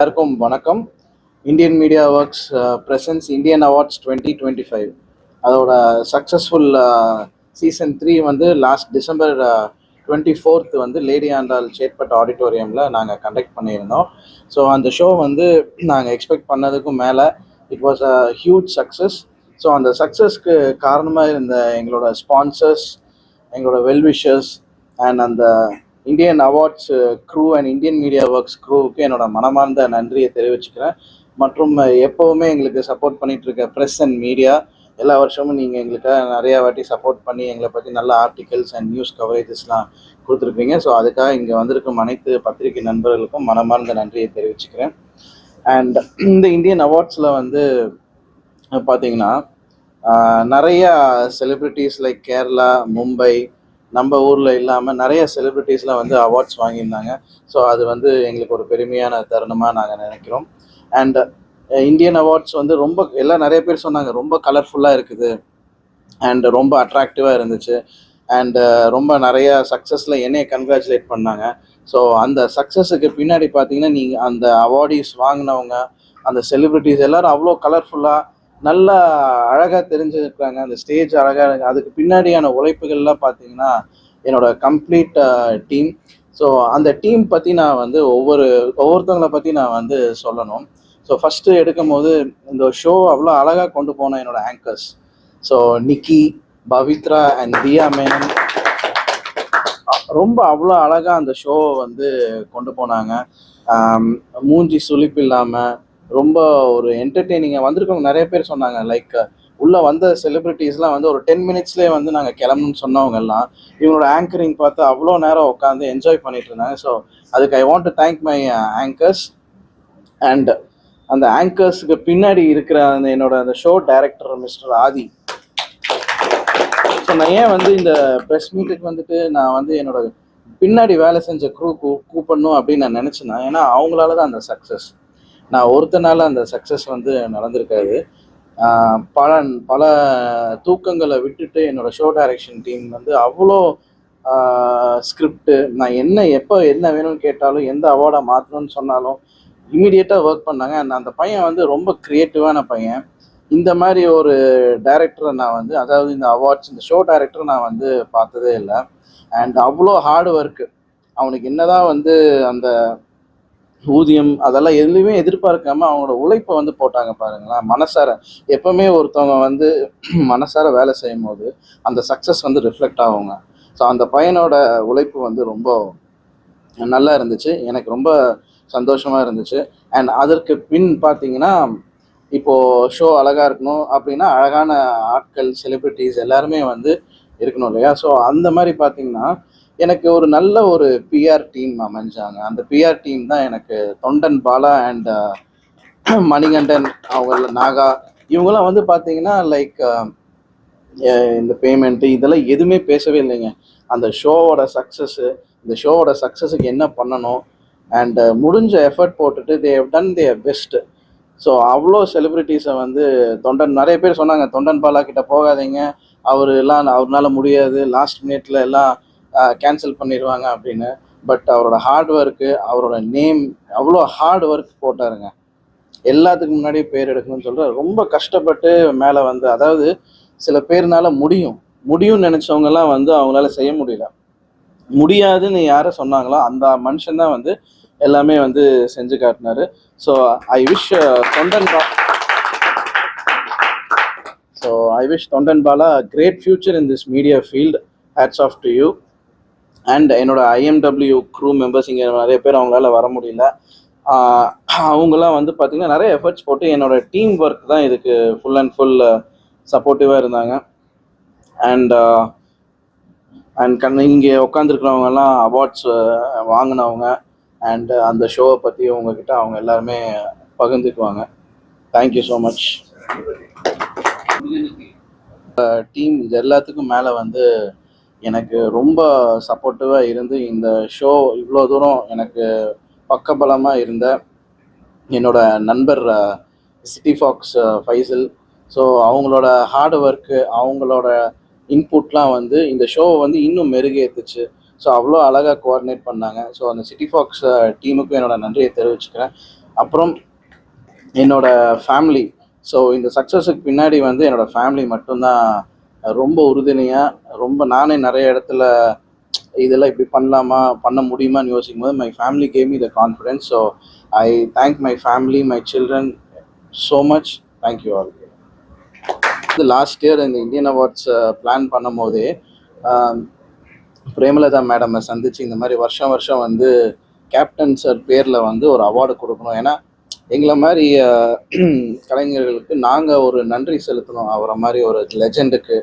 எல்லாருக்கும் வணக்கம். Indian media works presents Indian awards 2025 அதோட சக்ஸஸ்ஃபுல் சீசன் 3 வந்து லாஸ்ட் டிசம்பர் 24th வந்து லேடி ஆண்டாள் சேட்பட் ஆடிட்டோரியமில் நாங்கள் கண்டக்ட் பண்ணியிருந்தோம். ஸோ அந்த ஷோ வந்து நாங்கள் எக்ஸ்பெக்ட் பண்ணதுக்கும் மேலே it was a huge success. So அந்த சக்ஸஸ்க்கு காரணமாக இருந்த எங்களோட ஸ்பான்சர்ஸ், எங்களோட வெல்விஷர்ஸ் அண்ட் அந்த Indian awards crew and Indian media works க்ரூவுக்கு என்னோட மனமார்ந்த நன்றியை தெரிவிச்சுக்கிறேன். மற்றும் எப்போவுமே எங்களுக்கு சப்போர்ட் பண்ணிட்டு இருக்க ப்ரெஸ் அண்ட் மீடியா, எல்லா வருஷமும் நீங்கள் எங்களுக்காக நிறையா வாட்டி சப்போர்ட் பண்ணி எங்களை பற்றி நல்ல ஆர்டிகல்ஸ் அண்ட் நியூஸ் கவரேஜஸ்லாம் கொடுத்துருப்பீங்க. ஸோ அதுக்காக இங்கே வந்திருக்கும் அனைத்து பத்திரிகை நண்பர்களுக்கும் மனமார்ந்த நன்றியை தெரிவிச்சுக்கிறேன். அண்ட் இந்த இந்தியன் அவார்ட்ஸில் வந்து பார்த்தீங்கன்னா நிறையா செலிப்ரிட்டிஸ் லைக் கேரளா, மும்பை, நம்ம ஊரில் இல்லாமல் நிறைய செலிப்ரிட்டிஸ்லாம் வந்து அவார்ட்ஸ் வாங்கியிருந்தாங்க. ஸோ அது வந்து எங்களுக்கு ஒரு பெருமையான தருணமாக நாங்கள் நினைக்கிறோம். அண்ட் இந்தியன் அவார்ட்ஸ் வந்து ரொம்ப எல்லாம் நிறைய பேர் சொன்னாங்க ரொம்ப கலர்ஃபுல்லாக இருக்குது அண்ட் ரொம்ப அட்ராக்டிவாக இருந்துச்சு அண்ட் ரொம்ப நிறைய சக்ஸஸில் என்னையை கங்க்ராச்சுலேட் பண்ணாங்க. ஸோ அந்த சக்ஸஸுக்கு பின்னாடி பார்த்தீங்கன்னா நீங்கள் அந்த அவார்டிஸ் வாங்கினவங்க, அந்த செலிப்ரிட்டிஸ் எல்லோரும் அவ்வளோ கலர்ஃபுல்லாக நல்லா அழகாக தெரிஞ்சுருக்காங்க. அந்த ஸ்டேஜ் அழகாக, அதுக்கு பின்னாடியான உழைப்புகள்லாம் பார்த்தீங்கன்னா என்னோட கம்ப்ளீட் டீம். ஸோ அந்த டீம் பற்றி நான் வந்து ஒவ்வொருத்தவங்களை பற்றி நான் வந்து சொல்லணும். ஸோ ஃபஸ்ட்டு எடுக்கும் போது இந்த ஷோ அவ்வளோ அழகாக கொண்டு போன என்னோட anchors, so Nikki, Pavithra and Diya Menon ரொம்ப அவ்வளோ அழகாக அந்த ஷோவை வந்து கொண்டு போனாங்க. மூஞ்சி சுளிப்பு இல்லாமல் ரொம்ப ஒரு என்டர்டெய்னிங்காக வந்திருக்கவங்க நிறைய பேர் சொன்னாங்க. லைக் உள்ளே வந்த செலிப்ரிட்டிஸ்லாம் வந்து ஒரு 10 minutesலேயே வந்து நாங்கள் கிளம்பணும்னு சொன்னவங்க எல்லாம் இவங்களோட ஆங்கரிங் பார்த்து அவ்வளோ நேரம் உட்காந்து என்ஜாய் பண்ணிட்டு இருந்தாங்க. ஸோ அதுக்கு I want to thank my anchors. And அந்த ஆங்கர்ஸுக்கு பின்னாடி இருக்கிற அந்த என்னோட அந்த ஷோ டைரக்டர் மிஸ்டர் ஆதி. ஸோ நான் ஏன் வந்து இந்த ப்ரெஸ் மீட்டுக்கு வந்துட்டு நான் வந்து என்னோட பின்னாடி வேலை செஞ்ச க்ரூ கூப்பிடணும் அப்படின்னு நான் நினச்சேன்னா, ஏன்னா அவங்களால தான் அந்த சக்ஸஸ், நான் ஒருத்தனால அந்த சக்ஸஸ் வந்து நடந்திருக்காது. பல பல தூக்கங்களை விட்டுட்டு என்னோட ஷோ டைரக்ஷன் டீம் வந்து அவ்வளோ ஸ்கிரிப்டு, நான் எப்போ என்ன வேணும்னு கேட்டாலும், எந்த அவார்டை மாற்றணும்னு சொன்னாலும் இமீடியட்டாக ஒர்க் பண்ணாங்க. அந்த பையன் வந்து ரொம்ப க்ரியேட்டிவான பையன். இந்த மாதிரி ஒரு டைரக்டரை நான் வந்து, அதாவது இந்த அவார்ட்ஸ் இந்த ஷோ டைரக்டரை நான் வந்து பார்த்ததே இல்லை. அண்ட் அவ்வளோ ஹார்ட் ஒர்க்கு, அவனுக்கு என்னதான் வந்து அந்த ஊதியம் அதெல்லாம் எதுலையுமே எதிர்பார்க்காம அவங்களோட உழைப்பை வந்து போட்டாங்க பாருங்களேன், மனசார. எப்பவுமே ஒருத்தவங்க வந்து மனசார வேலை செய்யும் போது அந்த சக்ஸஸ் வந்து ரிஃப்ளெக்ட் ஆகுங்க. ஸோ அந்த பையனோட உழைப்பு வந்து ரொம்ப நல்லா இருந்துச்சு, எனக்கு ரொம்ப சந்தோஷமாக இருந்துச்சு. அண்ட் அதற்கு பின் பார்த்தீங்கன்னா, இப்போது ஷோ அழகாக இருக்கணும் அப்படின்னா அழகான ஆட்கள், செலிப்ரிட்டிஸ் எல்லாருமே வந்து இருக்கணும் இல்லையா? ஸோ அந்த மாதிரி பார்த்தீங்கன்னா எனக்கு ஒரு நல்ல ஒரு பிஆர் டீம் அமைஞ்சாங்க. அந்த பிஆர் டீம் தான் எனக்கு தொண்டன் பாலா அண்ட் மணிகண்டன், அவங்க நாகா, இவங்கெல்லாம் வந்து பார்த்தீங்கன்னா லைக் இந்த பேமெண்ட்டு இதெல்லாம் எதுவுமே பேசவே இல்லைங்க. அந்த ஷோவோட சக்ஸஸ்ஸு, இந்த ஷோவோட சக்ஸஸுக்கு என்ன பண்ணணும் அண்ட் முடிஞ்ச எஃபர்ட் போட்டுட்டு they have done their best. So அவ்வளோ செலிப்ரிட்டிஸை வந்து நிறைய பேர் சொன்னாங்க, தொண்டன் பாலா கிட்ட போகாதீங்க, அவரால் முடியாது, லாஸ்ட் மினிட்ல எல்லாம் கேன்சல் பண்ணிடுவாங்க அப்படின்னு. பட் அவரோட ஹார்ட் ஒர்க்கு, அவரோட நேம், அவ்வளோ ஹார்ட் ஒர்க் போட்டாருங்க. எல்லாத்துக்கு முன்னாடி பேர் எடுக்கணும்னு சொல்கிற ரொம்ப கஷ்டப்பட்டு மேலே வந்து, அதாவது சில பேர்னால முடியும்னு நினச்சவங்கெல்லாம் வந்து அவங்களால செய்ய முடியல. முடியாதுன்னு யாரை சொன்னாங்களோ அந்த மனுஷன் தான் வந்து எல்லாமே வந்து செஞ்சு காட்டினாரு. So I wish Thondan Bala great future in this media field. Hats off to you. And என்னோட IMW க்ரூ மெம்பர்ஸ், இங்கே நிறைய பேர் அவங்களால வர முடியல. அவங்களாம் வந்து பார்த்திங்கன்னா நிறைய எஃபர்ட்ஸ் போட்டு என்னோட டீம் ஒர்க் தான் இதுக்கு ஃபுல் அண்ட் ஃபுல் சப்போர்ட்டிவாக இருந்தாங்க. அண்ட் இங்கே உட்காந்துருக்கிறவங்கெல்லாம் அவார்ட்ஸ் வாங்கினவங்க அண்ட் அந்த ஷோவை பற்றி உங்ககிட்ட அவங்க எல்லாருமே பகிர்ந்துக்குவாங்க. Thank you so much. டீம் இது எல்லாத்துக்கும் மேலே வந்து எனக்கு ரொம்ப சப்போர்ட்டிவாக இருந்து இந்த ஷோ இவ்வளோ தூரம் எனக்கு பக்கபலமாக இருந்த என்னோட நண்பர் சிட்டி ஃபாக்ஸ் ஃபைசல். ஸோ அவங்களோட ஹார்ட் ஒர்க்கு, அவங்களோட இன்புட்லாம் வந்து இந்த ஷோவை வந்து இன்னும் மெருகேற்றுச்சு. ஸோ அவ்வளோ அழகாக கோஆர்டினேட் பண்ணாங்க. ஸோ அந்த சிட்டி ஃபாக்ஸ் டீமுக்கும் என்னோட நன்றியை தெரிவிச்சுக்கிறேன். அப்புறம் என்னோட ஃபேமிலி. ஸோ இந்த சக்ஸஸுக்கு பின்னாடி வந்து என்னோடய ஃபேமிலி மட்டும்தான் ரொம்ப உறுதுணையாக, ரொம்ப நானே நிறைய இடத்துல இதெல்லாம் இப்படி பண்ணலாமா, பண்ண முடியுமான்னு யோசிக்கும் போது my family gave me the confidence. So I thank my family, my children so much. Thank you all. இது லாஸ்ட் இயர் இந்த இந்தியன் அவார்ட்ஸ் பிளான் பண்ணும் போதே பிரேமலதா மேடமை சந்திச்சு இந்த மாதிரி வருஷம் வருஷம் வந்து கேப்டன் சார் பேரில் வந்து ஒரு அவார்டு கொடுக்கணும். ஏன்னா எங்களை மாதிரி கலைஞர்களுக்கு நாங்கள் ஒரு நன்றி செலுத்தணும் அவரை மாதிரி ஒரு லெஜெண்டுக்கு.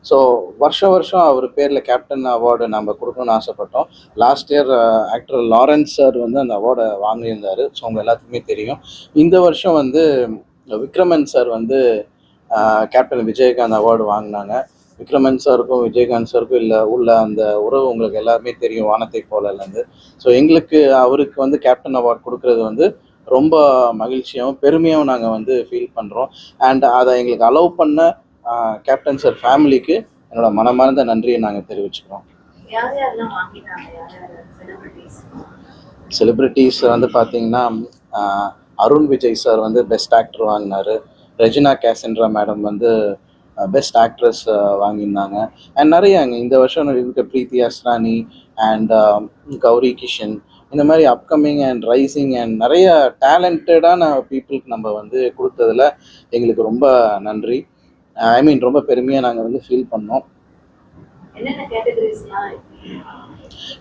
ஸோ வருஷம் வருஷம் அவர் பேரில் கேப்டன் அவார்டு நம்ம கொடுக்கணும்னு ஆசைப்பட்டோம். Last year actor Lawrence sir வந்து அந்த அவார்டை வாங்கியிருந்தார். ஸோ அவங்க எல்லாத்துக்குமே தெரியும். இந்த வருஷம் வந்து விக்ரமன் சார் வந்து கேப்டன் விஜயகாந்த் அவார்டு வாங்கினாங்க. விக்ரமன் சாருக்கும் விஜயகாந்த் சாருக்கும் உள்ள அந்த உறவு உங்களுக்கு எல்லாருமே தெரியும், வானத்தை போலலேருந்து. ஸோ எங்களுக்கு அவருக்கு வந்து கேப்டன் அவார்டு கொடுக்கறது வந்து ரொம்ப மகிழ்ச்சியாகவும் பெருமையாகவும் நாங்கள் வந்து ஃபீல் பண்ணுறோம். அண்ட் அதை எங்களுக்கு அலோவ் பண்ண கேப்டன் சார் ஃபேமிலிக்கு என்னோட மனமார்ந்த நன்றியை நாங்கள் தெரிவிச்சுக்கிறோம். செலிபிரிட்டிஸ் வந்து பார்த்தீங்கன்னா அருண் விஜய் சார் வந்து பெஸ்ட் ஆக்டர் வாங்கினார். ரெஜினா கேசன்ட்ரா மேடம் வந்து பெஸ்ட் ஆக்ட்ரஸ் வாங்கியிருந்தாங்க. அண்ட் நிறைய இந்த வருஷம் இருக்க பிரீத்தி அஸ்ரானி அண்ட் கௌரி கிஷன், இந்த மாதிரி அப்கமிங் அண்ட் ரைசிங் அண்ட் நிறைய டேலண்டடான பீப்புளுக்கு நம்ம வந்து கொடுத்ததில் எங்களுக்கு ரொம்ப நன்றி. ஐ மீன் ரொம்ப பெருமையாக நாங்கள் வந்து ஃபீல் பண்ணோம்.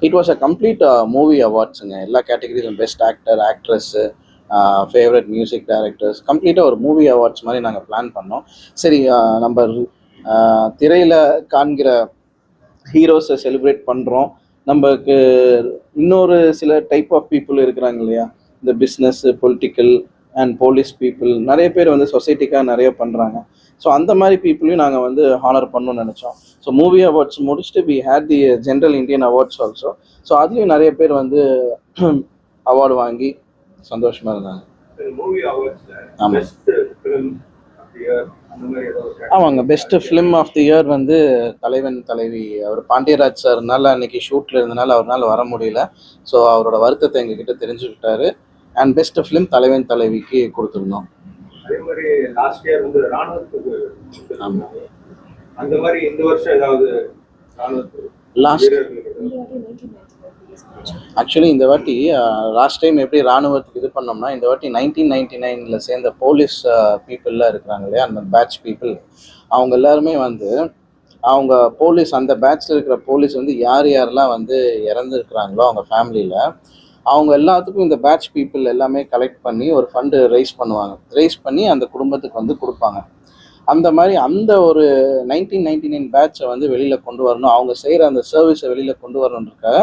It was a complete movie அவார்ட்ஸுங்க. எல்லா கேட்டகரிஸும் best actor, actress, favourite music directors, கம்ப்ளீட்டாக ஒரு மூவி அவார்ட்ஸ் மாதிரி நாங்கள் பிளான் பண்ணோம். சரி, நம்ம திரையில் காண்கிற ஹீரோஸை செலிப்ரேட் பண்ணுறோம். நமக்கு இன்னொரு சில டைப் ஆஃப் பீப்புள் இருக்கிறாங்க இல்லையா, இந்த business, political and police people, நிறைய பேர் வந்து சொசைட்டிக்காக நிறைய பண்ணுறாங்க. ஸோ அந்த மாதிரி பீப்புளையும் நாங்கள் வந்து ஹானர் பண்ணணும்னு நினச்சோம். ஸோ மூவி அவார்ட்ஸ் முடிச்சுட்டு we had the general Indian awards also. So அதுலேயும் நிறைய பேர் வந்து அவார்டு வாங்கி சந்தோஷமாக இருந்தாங்க. ஆமாங்க, best film of the year வந்து தலைவன் தலைவி. அவர் பாண்டியராஜ் சார்னால அன்னைக்கு ஷூட்டில் இருந்தனால அவரால் வர முடியல. ஸோ அவரோட வருத்தத்தை எங்ககிட்ட தெரிஞ்சுக்கிட்டாரு. அண்ட் பெஸ்ட் ஃபிலிம் தலைவன் தலைவிக்கு கொடுத்துருந்தோம். அதே மாதிரி லாஸ்ட் இயர் வந்து ராணுவத்துக்கு அந்த மாதிரி இந்த வருஷம் ஏதாவது ஆக்சுவலி இந்த வாட்டி லாஸ்ட் டைம் எப்படி ராணுவத்துக்கு இது பண்ணோம்னா, இந்த வாட்டி 1999 சேர்ந்த போலீஸ் பீப்புளெலாம் இருக்கிறாங்க இல்லையா, அந்த பேட்ச் பீப்புள், அவங்க எல்லாருமே வந்து அவங்க போலீஸ், அந்த பேட்சில் இருக்கிற போலீஸ் வந்து யார் யாரெல்லாம் வந்து இறந்துருக்குறாங்களோ அவங்க ஃபேமிலியில், அவங்க எல்லாத்துக்கும் இந்த பேட்ச் பீப்புள் எல்லாமே கலெக்ட் பண்ணி ஒரு ஃபண்டு ரைஸ் பண்ணுவாங்க. ரைஸ் பண்ணி அந்த குடும்பத்துக்கு வந்து கொடுப்பாங்க. அந்த மாதிரி அந்த ஒரு 1999 பேட்சை வந்து வெளியில் கொண்டு வரணும், அவங்க செய்கிற அந்த சர்வீஸை வெளியில் கொண்டு வரணுன்றக்காக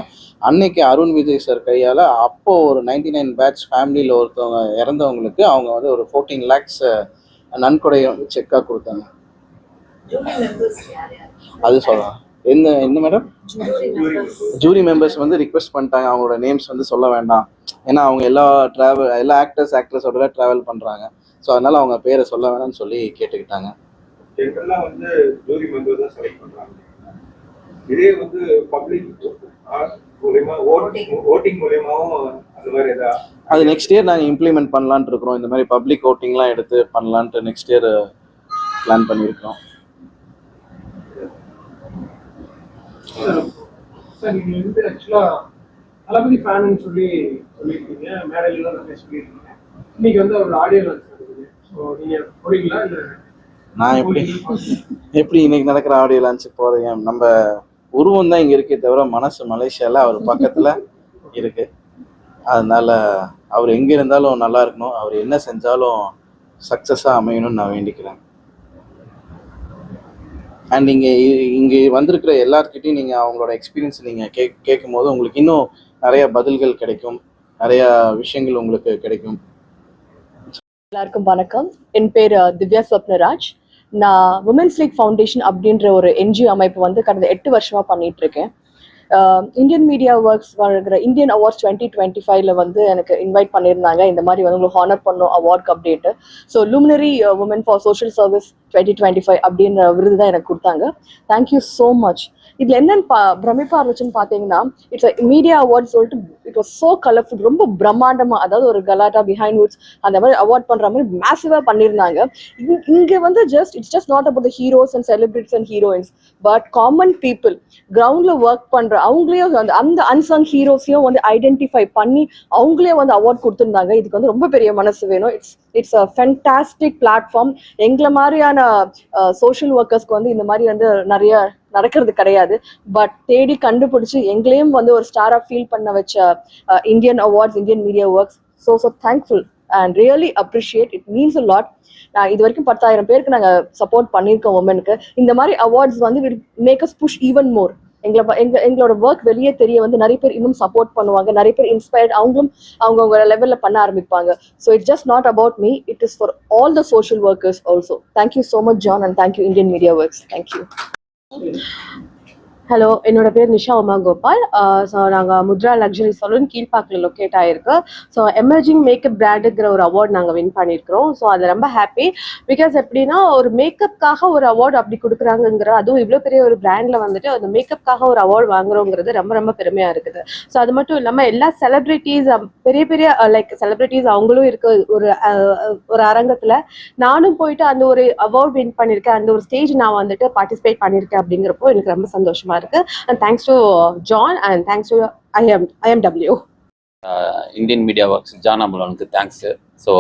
அன்னைக்கு அருண் விஜய் சார் கையால் அப்போது ஒரு 99 பேட்ச் ஃபேமிலியில் ஒருத்தவங்க இறந்தவங்களுக்கு அவங்க வந்து ஒரு 14 lakhs நன்கொடையை வந்து செக்காக கொடுத்தாங்க. அது சொல்லலாம். என்ன மேடம், ஜூரி மெம்பர்ஸ் வந்து ரிக்வெஸ்ட் பண்ணிட்டாங்க அவங்களோட நேம்ஸ் வந்து சொல்ல வேண்டாம், ஏன்னா அவங்க எல்லா ஆக்ட்ரஸோட ட்ராவல் பண்ணுறாங்க. ஸோ அதனால அவங்க பேரை சொல்ல வேணாம்னு சொல்லி கேட்டுக்கிட்டாங்க. இதே வந்து பப்ளிக் அது நெக்ஸ்ட் இயர் நாங்கள் இம்ப்ளிமெண்ட் பண்ணலான்ட்டு இருக்கிறோம். இந்த மாதிரி பப்ளிக் ஓட்டிங்லாம் எடுத்து பண்ணலான்ட்டு நெக்ஸ்ட் இயர் பிளான் பண்ணியிருக்கோம். சார், நீங்கள் வந்து ஆக்சுவலாக தளபதி ஃபேன்னு சொல்லியிருக்கீங்க, மேடையிலாம் நிறைய சொல்லியிருக்கீங்க. இன்னைக்கு வந்து அவரோட ஆடியோ லான்ச் நடக்குது. ஸோ நீங்கள் போறீங்களா? இல்லை நான் எப்படி இன்னைக்கு நடக்கிற ஆடியோ லான்ச்சுக்கு போகிறீங்க? நம்ம உருவம் தான் இங்கே இருக்கே தவிர மனசு மலேசியாவில் அவர் பக்கத்தில் இருக்கு. அதனால அவர் எங்கே இருந்தாலும் நல்லா இருக்கணும், அவர் என்ன செஞ்சாலும் சக்ஸஸாக அமையணும்னு நான் வேண்டிக்கிறேன். அண்ட் இங்கே வந்திருக்கிற எல்லார்கிட்டையும் நீங்கள் அவங்களோட எக்ஸ்பீரியன்ஸ் நீங்கள் கேட்கும் போது உங்களுக்கு இன்னும் நிறைய பதில்கள் கிடைக்கும், நிறைய விஷயங்கள் உங்களுக்கு கிடைக்கும். எல்லாருக்கும் வணக்கம். என் பேர் திவ்யா ஸ்வப்னராஜ். நான் உமன்ஸ் லீக் ஃபவுண்டேஷன் அப்படின்ற ஒரு என்ஜிஓ அமைப்பு வந்து கடந்த 8 வருஷமா பண்ணிட்டு இருக்கேன். இந்தியன் மீடியா ஒர்க்ஸ் வழங்குற இந்தியன் அவார்ட்ஸ் 2025 வந்து எனக்கு இன்வைட் பண்ணியிருந்தாங்க. இந்த மாதிரி வந்து உங்களுக்கு ஹானர் பண்ணோம் award update. So luminary woman for social service 2025 அப்படின்ற விருது தான் எனக்கு கொடுத்தாங்க. Thank you so much. இதில் என்னன்னு பிரமிப்பா இருந்துச்சுன்னு பார்த்தீங்கன்னா, இட்ஸ் மீடியா அவார்ட் சொல்லிட்டு இட் வாஸ் ஸோ கலர்ஃபுல், ரொம்ப பிரம்மாண்டமாக, அதாவது ஒரு கலாட்டா பிஹைண்ட் வுட்ஸ் அந்த மாதிரி அவார்ட் பண்ணுற மாதிரி மேசிவாக பண்ணியிருந்தாங்க. இங்கே வந்து it's just not about the heroes and celebrities and heroines, but common people கிரவுண்ட்ல ஒர்க் பண்ற அவங்களையும் அந்த அன்சங் ஹீரோஸையும் வந்து ஐடென்டிஃபை பண்ணி அவங்களே வந்து அவார்ட் கொடுத்துருந்தாங்க. இதுக்கு வந்து ரொம்ப பெரிய மனசு வேணும். It's a fantastic platform. எங்களை மாதிரியான சோஷியல் ஒர்க்கர்ஸ்க்கு வந்து இந்த மாதிரி வந்து நிறைய நடக்கிறது கிடையாது. பட் தேடி கண்டுபிடிச்சு எங்களையும் வந்து ஒரு ஸ்டாரா ஃபீல் பண்ண வச்ச Indian awards, Indian media works, so thankful and really appreciate. It means a lot. நான் இது வரைக்கும் 10,000 பேருக்கு நாங்கள் சப்போர்ட் பண்ணியிருக்கோம் உமனுக்கு. இந்த மாதிரி அவார்ட்ஸ் வந்து will make us push even more. எங்களோட ஒர்க் வெளியே தெரிய வந்து நிறைய பேர் இன்னும் சப்போர்ட் பண்ணுவாங்க, நிறைய பேர் இன்ஸ்பயர்ட் அவங்களும் அவங்கவுங்க லெவலில் பண்ண ஆரம்பிப்பாங்க. So it's just not about me, it is for all the social workers also. Thank you so much John and thank you Indian media works. Thank you. Hello, என்னோட பேர் நிஷா உமா கோபால். ஸோ நாங்கள் முத்ரா லக்ஸரி சலூன் கீழ்பாக்கில் லொக்கேட் ஆகிருக்கு. ஸோ எமர்ஜிங் மேக்கப் பிராண்டுங்கிற ஒரு award நாங்கள் win பண்ணியிருக்கிறோம். So அது ரொம்ப happy. Because எப்படின்னா, ஒரு மேக்கப்காக ஒரு அவார்டு அப்படி கொடுக்குறாங்கிற, அதுவும் இவ்வளோ பெரிய ஒரு பிராண்டில் வந்துட்டு அந்த மேக்கப்காக ஒரு அவார்டு வாங்குறோங்கிறது ரொம்ப ரொம்ப பெருமையாக இருக்குது. ஸோ அது மட்டும் இல்லாமல் எல்லா செலிப்ரிட்டிஸ், பெரிய பெரிய லைக் செலிப்ரிட்டிஸ் அவங்களும் இருக்க ஒரு அரங்கத்தில் நானும் போயிட்டு அந்த ஒரு அவார்ட் வின் பண்ணியிருக்கேன். அந்த ஒரு ஸ்டேஜ் நான் வந்துட்டு பார்ட்டிசிபேட் பண்ணியிருக்கேன். அப்படிங்கிறப்போ எனக்கு ரொம்ப சந்தோஷமா இருக்கு. And thanks to John and thanks to IMW. Indian media works John அம்பலனுக்கு தேங்க்ஸு. ஸோ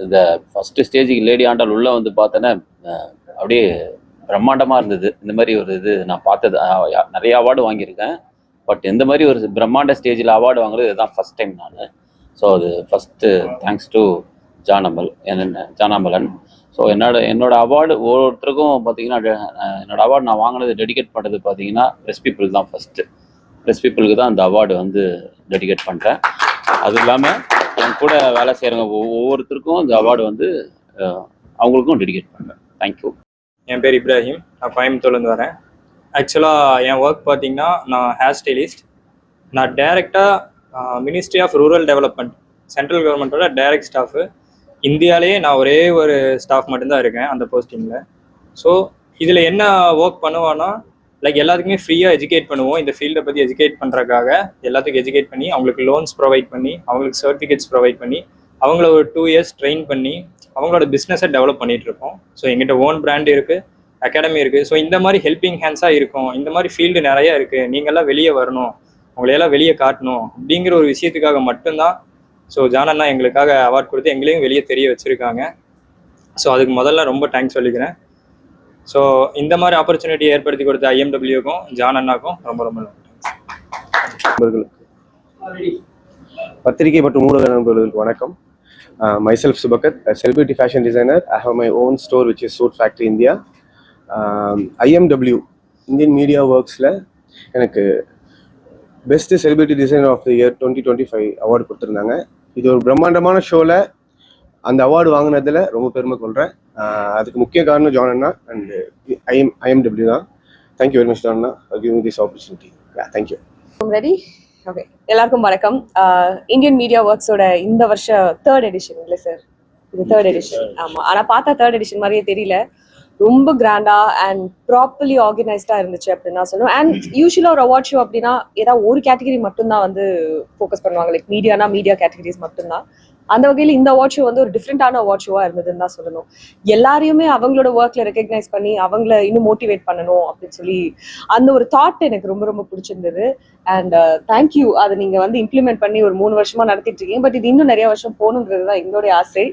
இந்த ஃபஸ்ட்டு ஸ்டேஜுக்கு லேடி ஆண்டால் உள்ளே வந்து பார்த்தோன்னா அப்படியே பிரம்மாண்டமாக இருந்தது. இந்த மாதிரி ஒரு இது நான் பார்த்தது, நிறைய அவார்டு வாங்கியிருக்கேன். பட் இந்த மாதிரி ஒரு பிரம்மாண்ட ஸ்டேஜில் அவார்டு வாங்குறது இதுதான் ஃபஸ்ட் டைம் நான். ஸோ அது first thanks to John Ambalan. So என்னோட அவார்டு ஒவ்வொருத்தருக்கும் பார்த்தீங்கன்னா, என்னோட அவார்டு நான் வாங்கினது டெடிகேட் பண்ணுறது பார்த்தீங்கன்னா ப்ரெஸ் பீப்புள் தான். ஃபஸ்ட்டு ப்ரெஸ் பீப்புளுக்கு தான் அந்த அவார்டு வந்து டெடிகேட் பண்ணுறேன். அது இல்லாமல் என் கூட வேலை செய்கிறவங்க ஒவ்வொருத்தருக்கும் இந்த அவார்டு வந்து அவங்களுக்கும் டெடிகேட் பண்ணுறேன். தேங்க்யூ. என் பேர் இப்ராஹிம், நான் கோயம்புத்தூர்லேருந்து வரேன். ஆக்சுவலாக என் ஒர்க் பார்த்தீங்கன்னா, நான் ஹேர் ஸ்டைலிஸ்ட். நான் டைரெக்டாக ministry of rural development, central கவர்மெண்ட்டோட டைரக்ட் ஸ்டாஃபு. இந்தியாவிலேயே நான் ஒரே ஒரு ஸ்டாஃப் மட்டும்தான் இருக்கேன் அந்த போஸ்டிங்கில். ஸோ இதில் என்ன ஒர்க் பண்ணுவோன்னா, லைக் எல்லாத்துக்குமே ஃப்ரீயாக எஜுகேட் பண்ணுவோம். இந்த ஃபீல்டை பற்றி எஜுகேட் பண்ணுறதுக்காக எல்லாத்துக்கும் எஜுகேட் பண்ணி அவங்களுக்கு லோன்ஸ் ப்ரொவைட் பண்ணி அவங்களுக்கு சர்டிஃபிகேட்ஸ் ப்ரொவைட் பண்ணி அவங்கள ஒரு 2 years ட்ரெயின் பண்ணி அவங்களோட பிஸ்னஸை டெவலப் பண்ணிகிட்ருக்கோம். ஸோ எங்கிட்ட ஓன் பிராண்ட் இருக்குது, அகாடமி இருக்குது. ஸோ இந்த மாதிரி ஹெல்பிங் ஹேண்ட்ஸாக இருக்கும். இந்த மாதிரி ஃபீல்டு நிறையா இருக்குது. நீங்கள்லாம் வெளியே வரணும், உங்களையெல்லாம் வெளியே காட்டணும் அப்படிங்கிற ஒரு விஷயத்துக்காக மட்டும்தான் ஸோ ஜானண்ணா எங்களுக்காக அவார்ட் கொடுத்து எங்களையும் வெளியே தெரிய வச்சுருக்காங்க. ஸோ அதுக்கு முதல்ல ரொம்ப தேங்க்ஸ் சொல்லிக்கிறேன். ஸோ இந்த மாதிரி ஆப்பர்ச்சுனிட்டி ஏற்படுத்தி கொடுத்த IMWக்கும் ஜானண்ணாக்கும் ரொம்ப ரொம்ப நண்பர்களுக்கு, பத்திரிகை மற்றும் ஊடக நண்பர்களுக்கு வணக்கம். myself Subakat, a celebrity fashion designer. I have my own store which is Suit Factory India. IMW Indian Media Worksல எனக்கு best celebrity designer of the year 2025 award கொடுத்துருந்தாங்க. இது ஒரு பிரம்மாண்டமான ஷோவில் அந்த அவார்டு வாங்கினதில் ரொம்ப பெருமை கொள்கிறேன். அதுக்கு முக்கிய காரணம் ஜான் அண்ணா அண்ட் IMW தான். Thank you very much John Anna for giving this opportunity. Thank you. Ready? Okay, எல்லாருக்கும் வணக்கம். இந்தியன் மீடியா ஒர்க்ஸோட இந்த வருஷம் 3rd edition இல்லை சார்? இது 3rd edition. ஆமாம், ஆனால் பார்த்தா 3rd edition மாதிரியே தெரியல. ரொம்ப கிராண்டா அண்ட் ப்ராப்பர்லி ஆர்கனைஸ்டா இருந்துச்சு அப்படின்னு நான் சொல்லுவேன். அண்ட் யூஸ்வலா ஒரு அவார்ட் ஷோ அப்படின்னா ஏதாவது ஒரு கேட்டகரி மட்டும்தான் வந்து ஃபோக்கஸ் பண்ணுவாங்க, லைக் மீடியானா மீடியா கேட்டகரிஸ் மட்டும்தான். அந்த வகையில் இந்த அவார்ட் ஷோ வந்து ஒரு டிஃப்ரெண்டான அவார்ட் ஷோவா இருந்ததுன்னு தான் சொல்லணும். எல்லாரையுமே அவங்களோட ஒர்க்ல ரெகக்னைஸ் பண்ணி அவங்கள இன்னும் மோட்டிவேட் பண்ணணும் அப்படின்னு சொல்லி அந்த ஒரு தாட் எனக்கு ரொம்ப ரொம்ப பிடிச்சிருந்தது. அண்ட் தேங்க்யூ, அதை நீங்க வந்து இம்ப்ளிமெண்ட் பண்ணி ஒரு 3 வருஷமா நடத்திட்டு இருக்கீங்க. பட் இது இன்னும் நிறைய வருஷம் போகணுங்கிறது தான் எங்களுடைய ஆசை.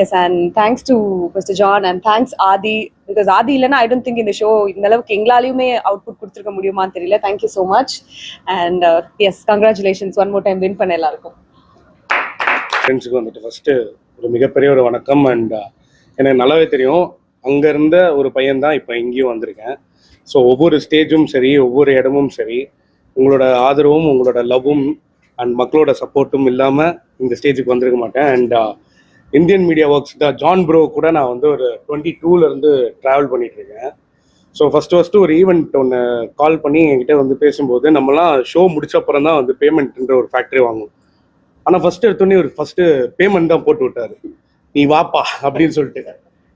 Yes, and thanks to mister John and thanks Aadhi. Because Aadhi இல்லைன்னா ஐ டோன்ட் திங்க் இந்த ஷோ இந்த அளவுக்கு எங்களாலையுமே அவுட்புட் கொடுத்துருக்க முடியுமான்னு தெரியல. Thank you so much and yes, congratulations one more time win பண்ண எல்லாருக்கும். ஃப்ரெண்ட்ஸுக்கு வந்துட்டு ஃபஸ்ட்டு ஒரு மிகப்பெரிய ஒரு வணக்கம். அண்ட் எனக்கு நல்லாவே தெரியும், அங்கே இருந்த ஒரு பையன் தான் இப்போ இங்கேயும் வந்திருக்கேன். ஸோ ஒவ்வொரு ஸ்டேஜும் சரி, ஒவ்வொரு இடமும் சரி, உங்களோட ஆதரவும் உங்களோட லவ்வும் அண்ட் மக்களோட சப்போர்ட்டும் இல்லாமல் இந்த ஸ்டேஜுக்கு வந்திருக்க மாட்டேன். And Indian media works John bro கூட நான் வந்து ஒரு 22லேருந்து ட்ராவல் பண்ணிகிட்ருக்கேன். ஸோ ஃபர்ஸ்ட் ஒரு ஈவெண்ட் ஒன்று கால் பண்ணி என்கிட்ட வந்து பேசும்போது, நம்மலாம் ஷோ முடிச்ச அப்புறம் தான் வந்து பேமெண்ட்ன்ற ஒரு ஃபேக்டரி வாங்குவோம். ஆனால் ஃபர்ஸ்ட் எடுத்தோடனே ஒரு ஃபர்ஸ்ட் பேமெண்ட் தான் போட்டு விட்டாரு. நீ வாப்பா அப்படின்னு சொல்லிட்டு.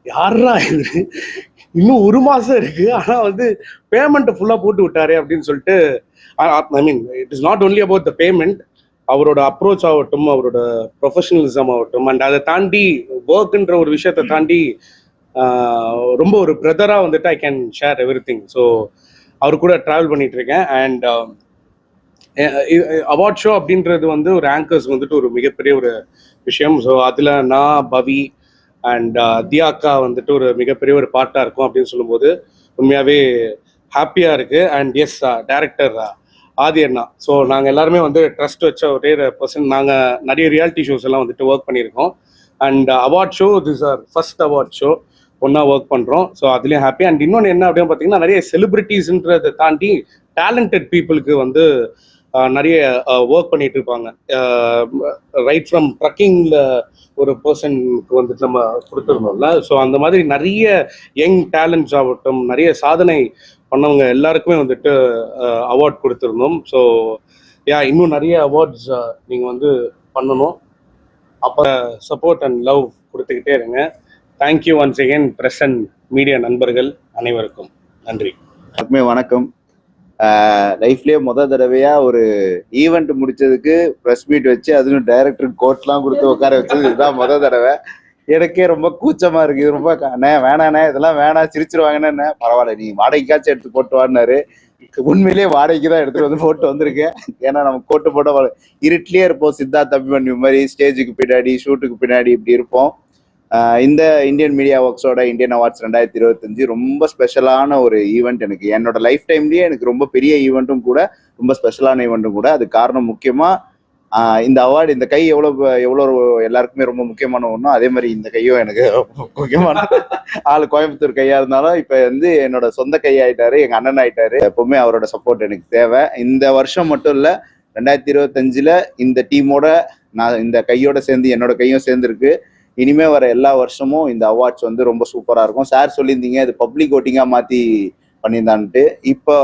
யாரா இது, இன்னும் 1 மாசம் இருக்கு, ஆனா வந்து பேமெண்ட் ஃபுல்லா போட்டு விட்டாரு அப்படின்னு சொல்லிட்டு. I mean it is not only about the payment, அவரோட அப்ரோச் ஆகட்டும், அவரோட ப்ரொஃபஷனலிசம் ஆகட்டும், அண்ட் அதை தாண்டி ஒர்க்ன்ற ஒரு விஷயத்தை தாண்டி ரொம்ப ஒரு பிரதரா வந்துட்டு I can share everything. So அவர் கூட ட்ராவல் பண்ணிட்டு இருக்கேன். அண்ட் அவார்ட் ஷோ அப்படின்றது வந்து ஒரு ஆங்கர்ஸ் வந்துட்டு ஒரு மிகப்பெரிய ஒரு விஷயம். ஸோ அதில் நான், பவி அண்ட் தியாக்கா வந்துட்டு ஒரு மிகப்பெரிய ஒரு பார்ட்டாக இருக்கும் அப்படின்னு சொல்லும்போது உண்மையாகவே ஹாப்பியாக இருக்குது. அண்ட் எஸ், டைரக்டர் ஆதி அண்ணா. ஸோ நாங்கள் எல்லாருமே வந்து ட்ரஸ்ட் வச்ச ஒரே பர்சன். நாங்கள் நிறைய ரியாலிட்டி ஷோஸ் எல்லாம் வந்துட்டு ஒர்க் பண்ணியிருக்கோம். And award show, this are first award show ஒன்றா ஒர்க் பண்ணுறோம். ஸோ அதுலேயும் ஹாப்பி. அண்ட் இன்னொன்று என்ன அப்படின்னு பார்த்தீங்கன்னா, நிறைய செலிபிரிட்டிஸ்ன்றதை தாண்டி டேலண்டட் பீப்புளுக்கு வந்து நிறைய ஒர்க் பண்ணிட்டு இருப்பாங்க. ரைட் ஃப்ரம் ட்ரக்கிங்கில் ஒரு பர்சனுக்கு வந்துட்டு நம்ம கொடுத்துருந்தோம்ல. ஸோ அந்த மாதிரி நிறைய யங் டேலண்ட்ஸ் ஆகட்டும், நிறைய சாதனை பண்ணவங்க எல்லாருக்குமே வந்துட்டு அவார்ட் கொடுத்துருந்தோம். ஸோ இன்னும் நிறைய அவார்ட்ஸ் நீங்கள் வந்து பண்ணணும். அப்போ சப்போர்ட் அண்ட் லவ் கொடுத்துக்கிட்டே இருங்க. Thank you once again press and media நண்பர்கள் அனைவருக்கும் நன்றி. எல்லாருக்குமே வணக்கம். லைஃப்லேயே தடவையா ஒரு ஈவெண்ட் முடிச்சதுக்கு ப்ரெஸ் மீட் வச்சு அதுவும் டைரக்டருக்கு கோட்லாம் கொடுத்து உட்கார வச்சது இதுதான் தடவை. எனக்கே ரொம்ப கூச்சமா இருக்கு. இது ரொம்ப அண்ணே வேணாண்ணே, இதெல்லாம் வேணாம், சிரிச்சிருவாங்கன்னு. பரவாயில்ல, நீ வாடகைக்காச்சும் எடுத்து போட்டு வாடினாரு. உண்மையிலேயே வாடகைக்கு தான் எடுத்துட்டு வந்து போட்டு வந்திருக்கேன். ஏன்னா நம்ம கோட்டு போட்ட இருட்டிலேயே இருப்போம். சித்தார்த் அபிமன்யு மாதிரி ஸ்டேஜுக்கு பின்னாடி, ஷூட்டுக்கு பின்னாடி இப்படி இருப்போம். இந்த இந்தியன் மீடியா ஒர்க்ஸோட இந்தியன் அவார்ட்ஸ் 2025 ரொம்ப ஸ்பெஷலான ஒரு ஈவெண்ட். எனக்கு என்னோட லைஃப் டைம்லயே எனக்கு ரொம்ப பெரிய ஈவெண்ட்டும் கூட, ரொம்ப ஸ்பெஷலான ஈவெண்ட்டும் கூட. அது காரணம் முக்கியமா இந்த அவார்டு, இந்த கை எவ்வளோ எல்லாருக்குமே ரொம்ப முக்கியமான ஒன்றும், அதே மாதிரி இந்த கையும் எனக்கு முக்கியமான ஆள். கோயம்புத்தூர் கையா இருந்தாலும் இப்ப வந்து என்னோட சொந்த கையாயிட்டாரு, எங்க அண்ணன் ஆயிட்டாரு. எப்பவுமே அவரோட சப்போர்ட் எனக்கு தேவை. இந்த வருஷம் மட்டும் இல்ல, 2025 இந்த டீமோட நான் இந்த கையோட சேர்ந்து என்னோட கையும் சேர்ந்துருக்கு. இனிமே வர எல்லா வருஷமும் இந்த அவார்ட்ஸ் வந்து ரொம்ப சூப்பரா இருக்கும். சார் சொல்லியிருந்தீங்க இது பப்ளிக் ஓட்டிங்கா மாத்தி பண்ணியிருந்தான்ட்டு. இப்போ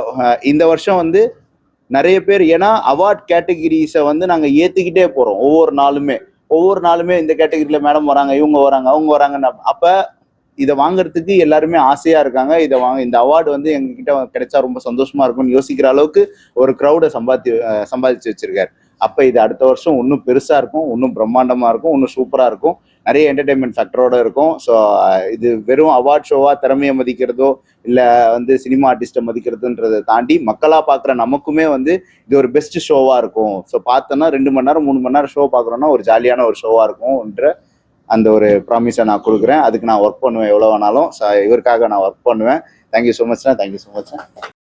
இந்த வருஷம் வந்து நிறைய பேர், ஏன்னா அவார்ட் கேட்டகிரிஸை வந்து நாங்க ஏத்துக்கிட்டே போறோம். ஒவ்வொரு நாளுமே இந்த கேட்டகிரியில மேடம் வராங்க, இவங்க வராங்க, அவங்க வராங்கன்னு. அப்ப இதை வாங்குறதுக்கு எல்லாருமே ஆசையா இருக்காங்க. இந்த அவார்டு வந்து எங்ககிட்ட கிடைச்சா ரொம்ப சந்தோஷமா இருக்கும்னு யோசிக்கிற அளவுக்கு ஒரு க்ரௌடை சம்பாதிச்சு வச்சிருக்காரு. அப்ப இது அடுத்த வருஷம் இன்னும் பெருசா இருக்கும், இன்னும் பிரம்மாண்டமா இருக்கும், இன்னும் சூப்பரா இருக்கும், நிறைய என்டர்டைன்மெண்ட் ஃபேக்டரோட இருக்கும். ஸோ இது வெறும் அவார்ட் ஷோவா திறமையை மதிக்கிறதோ இல்லை வந்து சினிமா ஆர்டிஸ்ட்டை மதிக்கிறதுன்றதை தாண்டி மக்களாக பார்க்குற நமக்குமே வந்து இது ஒரு பெஸ்ட் ஷோவாக இருக்கும். ஸோ பார்த்தோன்னா 2 மணி நேரம் 3 மணி நேரம் ஷோ பார்க்குறோன்னா ஒரு ஜாலியான ஒரு ஷோவாக இருக்கும்ன்ற அந்த ஒரு ப்ராமிஸை நான் கொடுக்குறேன். அதுக்கு நான் ஒர்க் பண்ணுவேன், எவ்வளோ வேணாலும். இவருக்காக நான் ஒர்க் பண்ணுவேன். தேங்க்யூ ஸோ மச்ண்ணா, தேங்க்யூ ஸோ மச்.